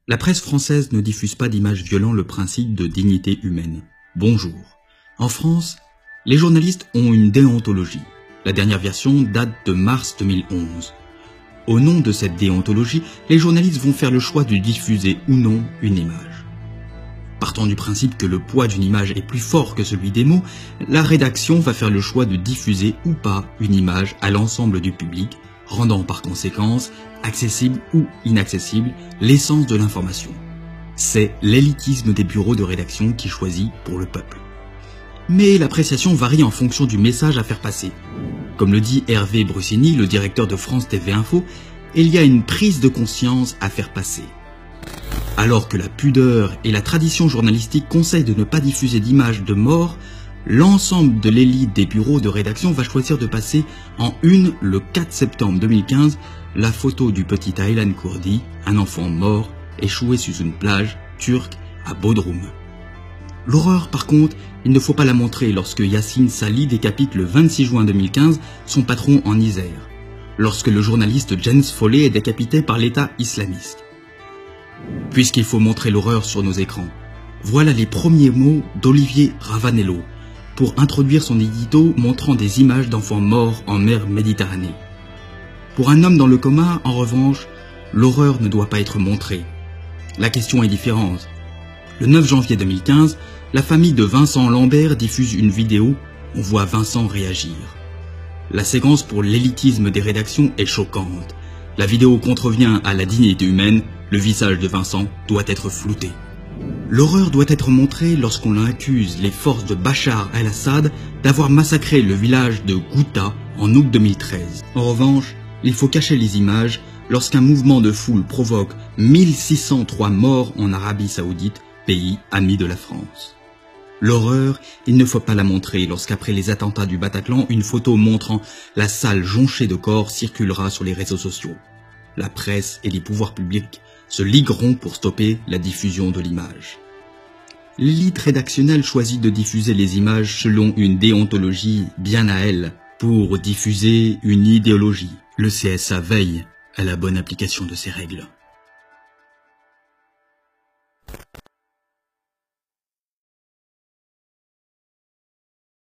La presse française ne diffuse pas d'images violant le principe de dignité humaine. Bonjour. En France, les journalistes ont une déontologie. La dernière version date de mars 2011. Au nom de cette déontologie, les journalistes vont faire le choix de diffuser ou non une image. Partant du principe que le poids d'une image est plus fort que celui des mots, la rédaction va faire le choix de diffuser ou pas une image à l'ensemble du public, rendant par conséquence accessible ou inaccessible l'essence de l'information. C'est l'élitisme des bureaux de rédaction qui choisit pour le peuple. Mais l'appréciation varie en fonction du message à faire passer. Comme le dit Hervé Brussini, le directeur de France TV Info, il y a une prise de conscience à faire passer. Alors que la pudeur et la tradition journalistique conseillent de ne pas diffuser d'images de morts, l'ensemble de l'élite des bureaux de rédaction va choisir de passer en une le 4 septembre 2015 la photo du petit Aylan Kurdi, un enfant mort, échoué sur une plage turque à Bodrum. L'horreur par contre, il ne faut pas la montrer lorsque Yassine Sali décapite le 26 juin 2015 son patron en Isère, lorsque le journaliste Jens Follet est décapité par l'État islamiste. Puisqu'il faut montrer l'horreur sur nos écrans, voilà les premiers mots d'Olivier Ravanello pour introduire son édito montrant des images d'enfants morts en mer Méditerranée. Pour un homme dans le coma, en revanche, l'horreur ne doit pas être montrée. La question est différente. Le 9 janvier 2015, la famille de Vincent Lambert diffuse une vidéo, on voit Vincent réagir. La séquence pour l'élitisme des rédactions est choquante. La vidéo contrevient à la dignité humaine, le visage de Vincent doit être flouté. L'horreur doit être montrée lorsqu'on accuse les forces de Bachar el-Assad d'avoir massacré le village de Ghouta en août 2013. En revanche, il faut cacher les images lorsqu'un mouvement de foule provoque 1603 morts en Arabie Saoudite, pays ami de la France. L'horreur, il ne faut pas la montrer lorsqu'après les attentats du Bataclan, une photo montrant la salle jonchée de corps circulera sur les réseaux sociaux. La presse et les pouvoirs publics se ligueront pour stopper la diffusion de l'image. L'élite rédactionnelle choisit de diffuser les images selon une déontologie bien à elle, pour diffuser une idéologie. Le CSA veille à la bonne application de ces règles.